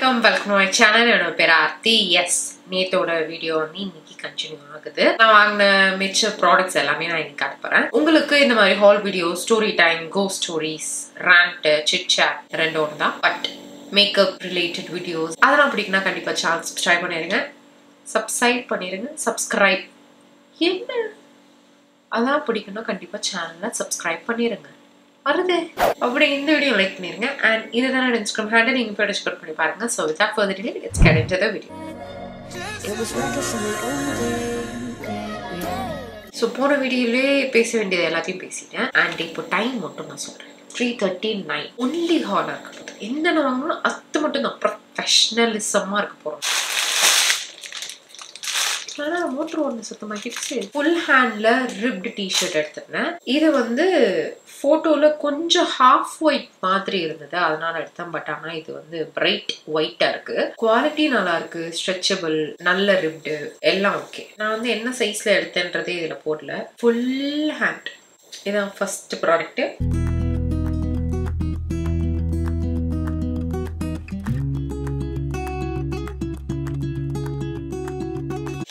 welcome to my channel. என்னோட பேர் Aarthi. S, நேத்தோட video வந்து இன்னைக்கு கண்டினியூ ஆகுது. நான் வாங்கின மிச்ச ப்ராடக்ட்ஸ் எல்லாமே நான் இன்னைக்கு காட்ட போறேன். உங்களுக்கு இந்த மாதிரி haul video, story time, ghost stories, rant, chit chat ரெண்டும் தான். பட் மேக்கப் ரிலேட்டட் வீடியோஸ் அதெல்லாம் பிடிக்குன்னா கண்டிப்பா சேனல் சப்ஸ்கிரைப் பண்ணிருங்க. சப்ஸ்கிரைப் என்ன அதெல்லாம் பிடிக்குன்னா கண்டிப்பா சேனலை சப்ஸ்கிரைப் பண்ணிருங்க. வருது அப்படி இந்த வீடியோ லைக் பண்ணிருங்க. அண்ட் இதுதான் இன்ஸ்டாகிராம் ஹேண்டில், நீங்க போய் டிஸ்கஸ் பண்ணி பாருங்க. So without further delay let's get into the video. So போன வீடியோலே பேச வேண்டியது எல்லாத்தையும் பேசிட்டேன். அண்ட் இப்போ டைம் மட்டும் நான் சொல்றேன். 3:39 ஒன்லி ஹாலாக இருக்க போகுது. என்னென்ன வாங்கணும் அது மட்டும் தான் ப்ரொஃபஷனலிசமாக இருக்க போகிறோம். ஆனால் மோட்ரு ஒன்று சுத்தமாக்கிடுச்சு. ஃபுல் ஹேண்டில் ரிப்டு டிஷர்ட் எடுத்துருந்தேன். இது வந்து ஃபோட்டோவில் கொஞ்சம் ஹாஃப் ஒயிட் மாதிரி இருந்தது, அதனால எடுத்தேன். பட் ஆனால் இது வந்து பிரைட் ஒயிட்டாக இருக்கு. குவாலிட்டி நல்லா இருக்கு, ஸ்ட்ரெச்சபிள், நல்ல ரிப்டு எல்லாம் ஓகே. நான் வந்து என்ன சைஸில் எடுத்தேன்றதே இதில் போடல. ஃபுல் ஹேண்ட் இதான் ஃபர்ஸ்ட் ப்ராடக்ட்.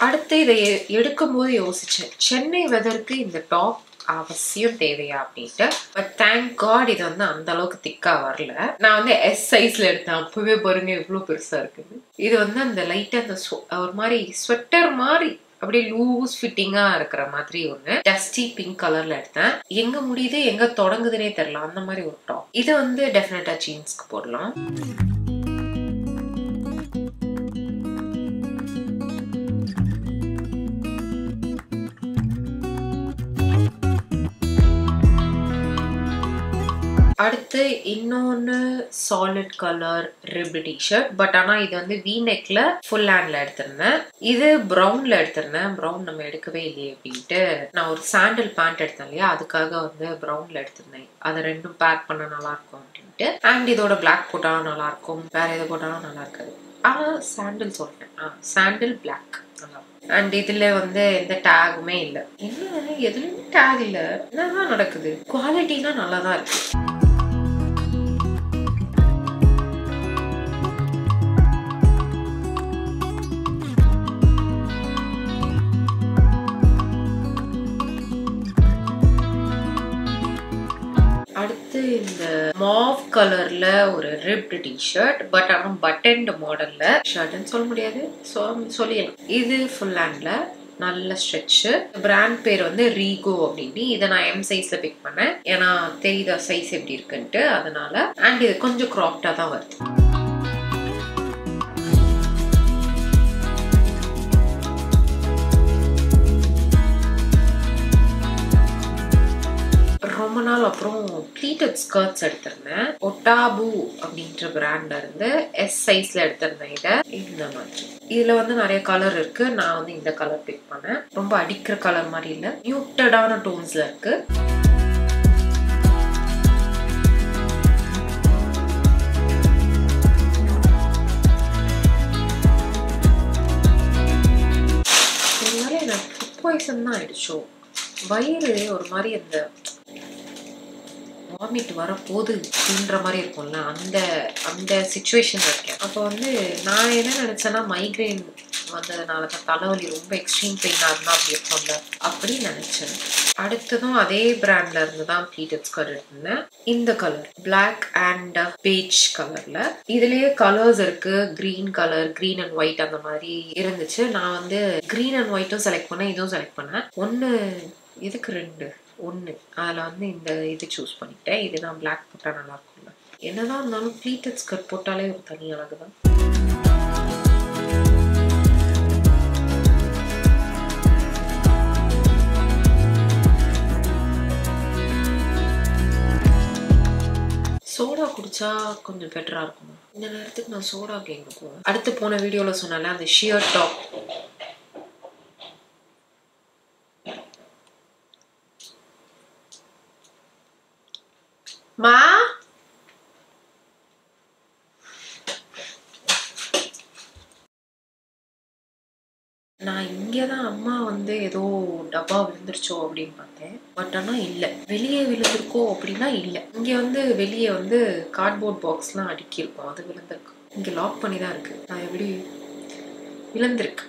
அடுத்து இதை எடுக்கும் போது யோசிச்சேன், சென்னை வெதருக்கு இந்த டாப் அவசியம் தேவையா அப்படின்ட்டு. பட் தேங்க் காட் இது வந்து அந்த அளவுக்கு திக்கா வரல. நான் வந்து எஸ் சைஸ்ல எடுத்தேன். அப்பவே பாருங்க எவ்வளவு பெருசா இருக்குது. இது வந்து அந்த லைட்டா அந்த ஒரு மாதிரி ஸ்வெட்டர் மாதிரி அப்படியே லூஸ் ஃபிட்டிங்கா இருக்கிற மாதிரி ஒண்ணு டஸ்டி பிங்க் கலர்ல எடுத்தேன். எங்க முடியுது எங்க தொடங்குதுன்னே தெரியல, அந்த மாதிரி ஒரு டாப். இது வந்து டெஃபினட்டா ஜீன்ஸ்க்கு போடலாம். அடுத்து இன்னொன்னு solid colour ribbed T-shirt. But ஆனா இது வந்து வி நெக்ல ஃபுல் ஹேண்ட்ல எடுத்திருந்தேன். இது ப்ரௌன்ல எடுத்திருந்தேன். ப்ரௌன் நம்ம எடுக்கவே இல்லையே அப்படின்ட்டு நான் ஒரு சாண்டல் பேண்ட் எடுத்தேன் இல்லையா, அதுக்காக வந்து ப்ரௌன்ல எடுத்திருந்தேன். அதை ரெண்டும் பேக் பண்ண நல்லா இருக்கும் அப்படின்ட்டு. அண்ட் இதோட பிளாக் போட்டாலும் நல்லா இருக்கும், வேற எது போட்டாலும் நல்லா இருக்காது. சாண்டில் சொல்றேன், சாண்டில் பிளாக் நல்லா. அண்ட் இதுல வந்து எந்த டேகுமே இல்லை. என்ன எதுலயுமே டேக் இல்ல, என்னதான் நடக்குது? குவாலிட்டிலாம் நல்லா தான் இருக்கு. அடுத்து இந்த மாவ் கலர்ல ஒரு ரிப்டு டிஷர்ட். பட் ஆனா பட்டன்டு மாடல்ல, ஷர்ட்னு சொல்ல முடியாது, சொல்லிடலாம். இது ஃபுல் ஹேண்ட்ல நல்ல ஸ்ட்ரெச். பிராண்ட் பேர் வந்து ரீகோ அப்படின்னு. இதை நான் எம் சைஸ்ல பிக் பண்ணேன், ஏன்னா தெரியுதா சைஸ் எப்படி இருக்குன்ட்டு, அதனால. அண்ட் இது கொஞ்சம் கிராப்டா தான் வருது. ரொம்ப நாள் அப்புறம் ப்ளீட்டட் ஸ்கர்ட்ஸ் எடுத்திருந்தேன். ஒட்டாபு அப்படின்ற பிராண்ட்ல இருந்து எஸ் சைஸ்ல எடுத்திருந்தேன். இதை இந்த மாதிரி இதுல வந்து நிறைய கலர் இருக்கு. நான் வந்து இந்த கலர் பிக் பண்ணேன். ரொம்ப அடிக்கிற கலர் மாதிரி இல்ல, நியூட்டடான டோன்ஸ்ல இருக்கு. இதனால எனக்கு ஃபுட் பாய்சன் தான் ஆயிடுச்சோ, வயிறு ஒரு மாதிரி அந்த வாமிட் வரப்போகுது அப்படின்ற மாதிரி இருக்கும்ல, அந்த சிச்சுவேஷன் இருக்கேன். அப்போ வந்து நான் என்ன நினைச்சேன்னா, மைக்ரைன் வந்ததுனால தான் தலைவலி ரொம்ப எக்ஸ்ட்ரீம் பெயினா இருந்தா அப்படி இருக்கும்ல, அப்படின்னு நினைச்சேன். அடுத்ததும் அதே பிராண்ட்ல இருந்து தான் ப்ளீட்டட் ஸ்கர்ட் எடுத்திருந்தேன். இந்த கலர் பிளாக் அண்ட் பேஜ் கலர்ல. இதுலயே கலர்ஸ் இருக்கு, green colour, green and white அந்த மாதிரி இருந்துச்சு. நான் வந்து கிரீன் அண்ட் ஒயிட்டும் செலக்ட் பண்ணேன், இதுவும் செலக்ட் பண்ணேன். ஒன்னு இதுக்கு ரெண்டு ஒன்று, அதில் வந்து இந்த இது சூஸ் பண்ணிட்டேன். இதுதான் பிளாக் போட்டால் நல்லா இருக்கும்ல. என்னதான் இருந்தாலும் ப்ளீட்டட் ஸ்கர்ட் போட்டாலே ஒரு தனி அழகு தான். சோடா குடிச்சா கொஞ்சம் பெட்டரா இருக்கும். இந்த நேரத்துக்கு நான் சோடா கேங்க போவேன். அடுத்து போன வீடியோவில் சொன்னால அந்த ஷியர் டாப். மா நான் இங்கதான் அம்மா வந்து ஏதோ டப்பா விழுந்துருச்சோ அப்படின்னு பார்த்தேன். பட் ஆனா இல்ல, வெளியே விழுந்திருக்கோ அப்படின்னா இல்ல. இங்க வந்து வெளியே வந்து கார்ட்போர்ட் பாக்ஸ்லாம் அடுக்கி இருக்கும், அது விழுந்திருக்கு. இங்கே லாக் பண்ணி தான் இருக்கு. நான் எப்படி விழுந்திருக்கு.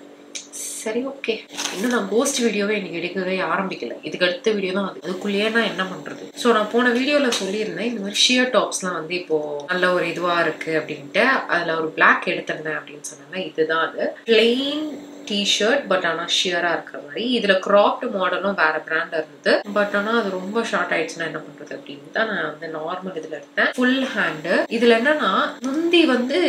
சரி ஓகே. இன்னும் நான் கோஸ்ட் வீடியோவே எனக்கு எடுக்கவே ஆரம்பிக்கல. இதுக்கு அடுத்த வீடியோ தான் அது. அதுக்குள்ளேயே நான் என்ன பண்றது? ஸோ நான் போன வீடியோவில் சொல்லியிருந்தேன் இந்த மாதிரி ஷியர் டாப்ஸ்லாம் வந்து இப்போ நல்ல ஒரு இதுவாக இருக்கு அப்படின்ட்டு. அதில் ஒரு பிளாக் எடுத்திருந்தேன் அப்படின்னு சொன்னாங்க. இதுதான் அது. பிளெயின் டிஷர்ட் பட் ஆனால் ஷியராக இருக்கிற மாதிரி. இதில் கிராப்டு மாடலும் வேற பிராண்ட் இருந்தது. பட் ஆனால் அது ரொம்ப ஷார்ட் ஆயிடுச்சுன்னா என்ன பண்றது அப்படின்னு தான் நான் வந்து நார்மல் இதில் எடுத்தேன். Full hand. இதில் என்னன்னா முந்தி வந்து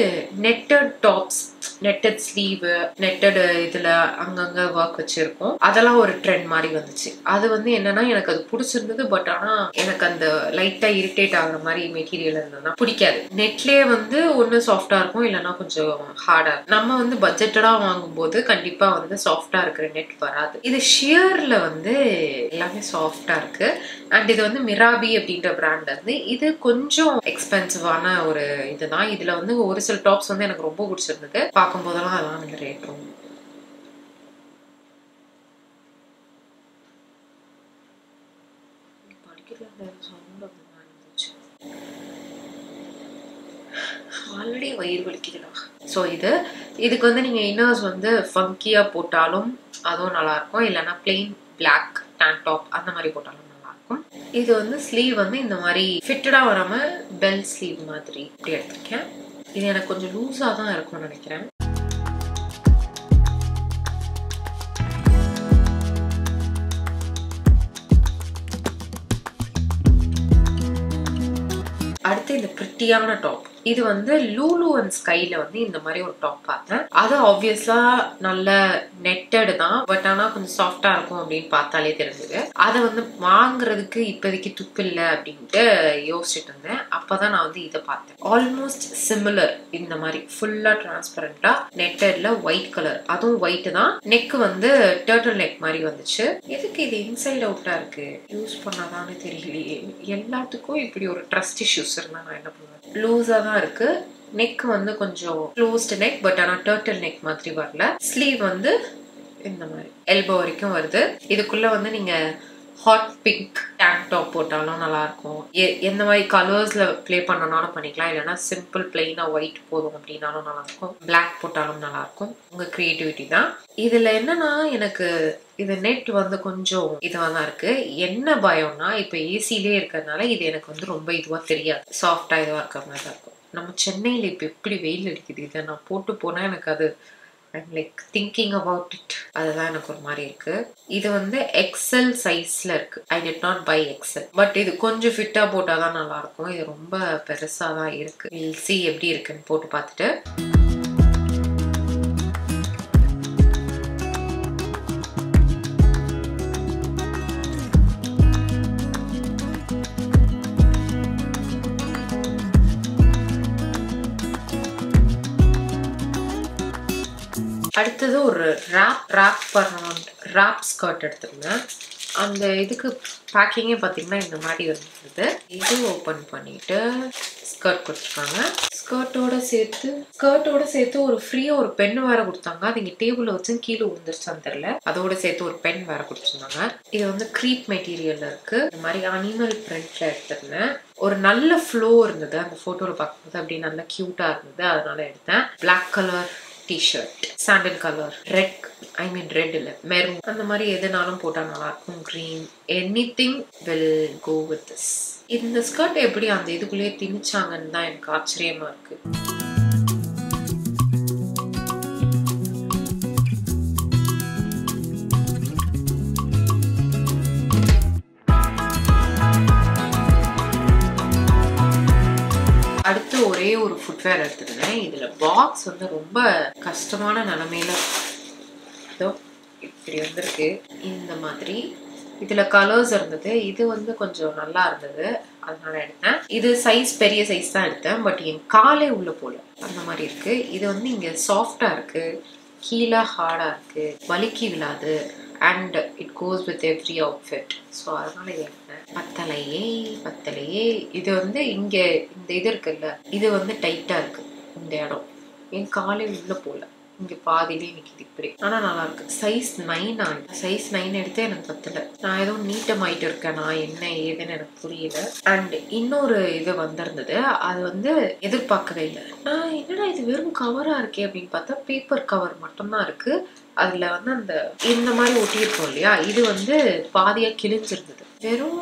netted tops, netted sleeve, netted இதுல அங்கங்க ஒர்க் வச்சிருக்கோம். அதெல்லாம் ஒரு ட்ரெண்ட் மாதிரி வந்துச்சு. அது வந்து என்னன்னா எனக்கு அது பிடிச்சிருந்தது. பட் ஆனா எனக்கு அந்த லைட்டா இரிட்டேட் ஆகுற மாதிரி மெட்டீரியல் இருந்ததுன்னா பிடிக்காது. நெட்லயே வந்து ஒண்ணு சாஃப்டா இருக்கும், இல்லைன்னா கொஞ்சம் ஹார்டா இருக்கும். நம்ம வந்து பட்ஜெட்டடா வாங்கும்போது கண்டிப்பா வந்து சாஃப்டா இருக்கிற நெட் வராது. இது ஷியர்ல வந்து எல்லாமே சாஃப்டா இருக்கு. அண்ட் இது வந்து மிராபி அப்படின்ற பிராண்ட் வந்து இது கொஞ்சம் எக்ஸ்பென்சிவான ஒரு இதுதான். இதுல வந்து ஒரு சில டாப்ஸ் வந்து எனக்கு ரொம்ப பிடிச்சிருந்தது. பார்க்கும் போதெல்லாம் அதெல்லாம் எனக்கு ரேட் ரொம்ப ஆல்ரெடி வயிறு வலிக்குதுடா. ஸோ இதுக்கு வந்து நீங்க இன்னர்ஸ் வந்து ஃபங்கியா போட்டாலும் அதுவும் நல்லா இருக்கும், இல்லைன்னா பிளெயின் பிளாக் டேங்க் டாப் அந்த மாதிரி போட்டாலும் நல்லா இருக்கும். இது வந்து ஸ்லீவ் வந்து இந்த மாதிரி ஃபிட்டடா வராம பெல் ஸ்லீவ் மாதிரி இப்படி எடுத்திருக்கேன். இது எனக்கு கொஞ்சம் லூஸா தான் இருக்கும்னு நினைக்கிறேன். அடுத்து இந்த பிரிட்டியான டாப். இது வந்து லூலு அண்ட் ஸ்கைல வந்து இந்த மாதிரி ஒரு டாப் பார்த்தேன். அது ஆப்வியஸா நல்ல நெட்டட் தான், பட் ஆனா கொஞ்சம் சாஃப்டா இருக்கும் அப்படின்னு பார்த்தாலே தெரிஞ்சது. அதை வந்து வாங்குறதுக்கு இப்போதைக்கு துப்பு இல்லை அப்படின்ட்டு யோசிச்சுட்டு இருந்தேன். அப்பதான் நான் வந்து இதை பார்த்தேன். Almost similar. இந்த மாதிரி ஃபுல்லா டிரான்ஸ்பரண்டா நெட்டட்ல ஒயிட் கலர், அதுவும் ஒயிட் தான். நெக் வந்து டர்ட்டில் நெக் மாதிரி வந்துச்சு. எதுக்கு இது இன்சைட் அவுட்டா இருக்கு? யூஸ் பண்ணாதானே தெரியலையே. எல்லாத்துக்கும் இப்படி ஒரு ட்ரஸ்ட் இஷ்யூஸ் இருந்தா நான் என்ன பண்ணுவேன்? லூஸா தான் இருக்கு. நெக் வந்து கொஞ்சம் க்ளோஸ்டு நெக், பட் ஆனா டர்ட்டில் நெக் மாதிரி வரல. ஸ்லீவ் வந்து இந்த மாதிரி எல்போ வரைக்கும் வருது. இதுக்குள்ள வந்து நீங்க ஹாட் பிங்க் டேங்க் டாப் போட்டாலும் நல்லா இருக்கும். எந்த மாதிரி கலர்ஸ்ல பிளே பண்ணனாலும் பண்ணிக்கலாம், இல்லைன்னா சிம்பிள் பிளெயினா ஒயிட் போதும் அப்படின்னாலும் நல்லா இருக்கும். பிளாக் போட்டாலும் நல்லா இருக்கும். உங்க கிரியேட்டிவிட்டி தான். இதுல என்னன்னா எனக்கு இது நெட் வந்து கொஞ்சம் இதுவா தான் இருக்கு. என்ன பயம்னா இப்ப ஏசிலே இருக்கிறதுனால இது எனக்கு வந்து ரொம்ப இதுவா தெரியாது. சாஃப்டா இதுவா இருக்கிற மாதிரி தான் இருக்கும். நம்ம சென்னையில இப்ப எப்படி வெயில் அடிக்குது, இதை நான் போட்டு போனா எனக்கு அது I'm like thinking about it. அதெல்லாம் எனக்கு ஒரு மாதிரி இருக்கு. இது வந்து எக்ஸல் சைஸ்ல இருக்கு. I did not buy XL. But இது கொஞ்சம் ஃபிட்டா போட்டாதான் நல்லா இருக்கும். இது ரொம்ப பெருசா தான் இருக்கு. We'll see எப்படி இருக்குன்னு போட்டு பார்த்துட்டு. அடுத்தது ஒரு ராப் ஸ்கர்ட் எடுத்திருந்தேன். அந்த இதுக்கு பேக்கிங்கே பார்த்தீங்கன்னா இந்த மாதிரி இருந்தது. இது ஓப்பன் பண்ணிட்டு ஸ்கர்ட் கொடுத்துருக்காங்க. ஸ்கர்ட்டோட சேர்த்து ஒரு ஃப்ரீயா ஒரு பென் வேற கொடுத்தாங்க. அது இங்கே டேபிள்ல வச்சு கீழே விழுந்துருச்சான்னு தெரியல. அதோட சேர்த்து ஒரு பென் வேற கொடுத்துருந்தாங்க. இது வந்து க்ரீப் மெட்டீரியல்ல இருக்கு. இந்த மாதிரி அனிமல் பிரிண்ட்ல எடுத்திருந்தேன். ஒரு நல்ல ஃப்ளோ இருந்தது அந்த போட்டோல பார்க்கும்போது. அப்படி நல்லா கியூட்டா இருந்தது, அதனால எடுத்தேன். Black colour T-shirt, sandal colour, red இல்ல மெரூன், அந்த மாதிரி எதுனாலும் போட்டா நல்லா இருக்கும். Green, anything will go with this. இந்த ஸ்கர்ட் எப்படி அந்த இதுக்குள்ளேயே திணிச்சாங்கன்னு தான் எனக்கு ஆச்சரியமா இருக்கு. அடுத்து ஒரே ஒரு ஃபுட்வேர் எடுத்துருந்தேன். இதுல பாக்ஸ் வந்து ரொம்ப கஷ்டமான நிலைமையில இப்படி வந்திருக்கு. இந்த மாதிரி இதுல கலர்ஸ் இருந்தது. இது வந்து கொஞ்சம் நல்லா இருந்தது, அதனால எடுத்தேன். இது சைஸ் பெரிய சைஸ் தான் எடுத்தேன், பட் என் காலே உள்ள போல அந்த மாதிரி இருக்கு. இது வந்து இங்க சாஃப்டா இருக்கு, கீழே ஹார்டா இருக்கு, வலிக்கி விழாது. And it goes with every outfit. So அதனால இது எடுத்தேன். பத்தலையே. இது வந்து இங்க இந்த இது இருக்குல்ல, இது வந்து டைட்டா இருக்கு. இந்த இடம் என் காலே உள்ள போல. இங்க பாதியிலே நிக்குது இப்படி. ஆனா நல்லா இருக்கு. சைஸ் 9 சைஸ் 9 எடுத்து எனக்கு பத்தல. நான் ஏதோ நீட்டம் ஆயிட்டு இருக்கேன். நான் என்ன ஏதுன்னு எனக்கு புரியல. அண்ட் இன்னொரு இது வந்திருந்தது. அது வந்து எதிர்பார்க்கவே இல்லை. நான் என்னடா இது வெறும் கவரா இருக்கே அப்படின்னு பார்த்தா பேப்பர் கவர் மட்டும்தான் இருக்கு. அதுல வந்து அந்த இந்த மாதிரி ஒட்டி இருக்கும் இல்லையா, இது வந்து பாதியா கிழிஞ்சிருந்தது. வெறும்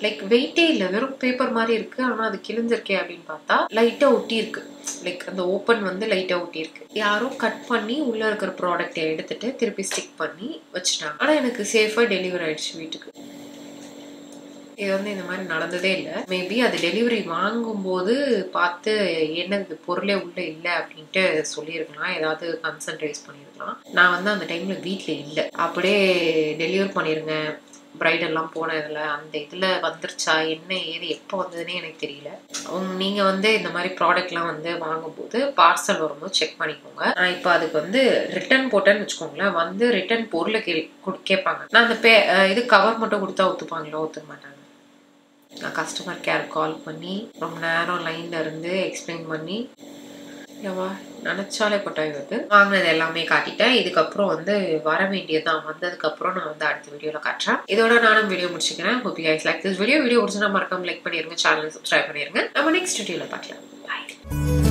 லைக் வெயிட்டே இல்லை, வெறும் பேப்பர் மாதிரி இருக்கு. ஆனா அது கிழிஞ்சிருக்கே அப்படின்னு பார்த்தா லைட்டா ஒட்டி இருக்கு. லைக் அந்த ஓப்பன் வந்து லைட்டா ஒட்டி இருக்கு. யாரோ கட் பண்ணி உள்ள இருக்கிற ப்ராடக்டை எடுத்துட்டு திருப்பி ஸ்டிக் பண்ணி வச்சுட்டாங்க. ஆனா எனக்கு சேஃபா டெலிவரி ஆயிடுச்சு வீட்டுக்கு. இது வந்து இந்த மாதிரி நடந்ததே இல்லை. மேபி அது டெலிவரி வாங்கும்போது பார்த்து என்னது பொருளே உள்ள இல்லை அப்படின்ட்டு சொல்லியிருக்கலாம். ஏதாவது கன்சர்ன் ரைஸ் பண்ணியிருக்கலாம். நான் வந்து அந்த டைம்ல வீட்டுல இல்லை. அப்படியே டெலிவரி பண்ணிருங்க பிரைடெல்லாம் போன இதில் அந்த இதில் வந்துருச்சா என்ன ஏது எப்போ வந்ததுன்னே எனக்கு தெரியல. நீங்கள் வந்து இந்த மாதிரி ப்ராடக்ட்லாம் வந்து வாங்கும்போது பார்சல் வரும்போது செக் பண்ணிக்கோங்க. நான் இப்போ அதுக்கு வந்து ரிட்டர்ன் போட்டேன்னு வச்சுக்கோங்களேன். வந்து ரிட்டர்ன் பொருளை கேட்பாங்க. நான் அந்த இது கவர் மட்டும் கொடுத்தா ஒத்துப்பாங்களா? ஒத்துக்க மாட்டாங்க. நான் கஸ்டமர் கேர் கால் பண்ணி ரொம்ப நேரம் லைன்ல இருந்து எக்ஸ்பிளைன் பண்ணி எவ்வா நினைச்சாலே கொட்டாய் வருது. வாங்கினது எல்லாமே காட்டிட்டேன். இதுக்கப்புறம் வந்து வர வேண்டியதுதான். வந்ததுக்கப்புறம் நான் வந்து அடுத்த வீடியோவில் காட்டுறேன். இதோட நானும் வீடியோ முடிச்சுக்கிறேன். Hope you guys like this video. Video பிடிச்சா மறக்காம லைக் பண்ணிருங்க, சேனல் சப்ஸ்கிரைப் பண்ணிருங்க. நம்ம நெக்ஸ்ட் வீடியோவில் பார்க்கலாம். பாய்.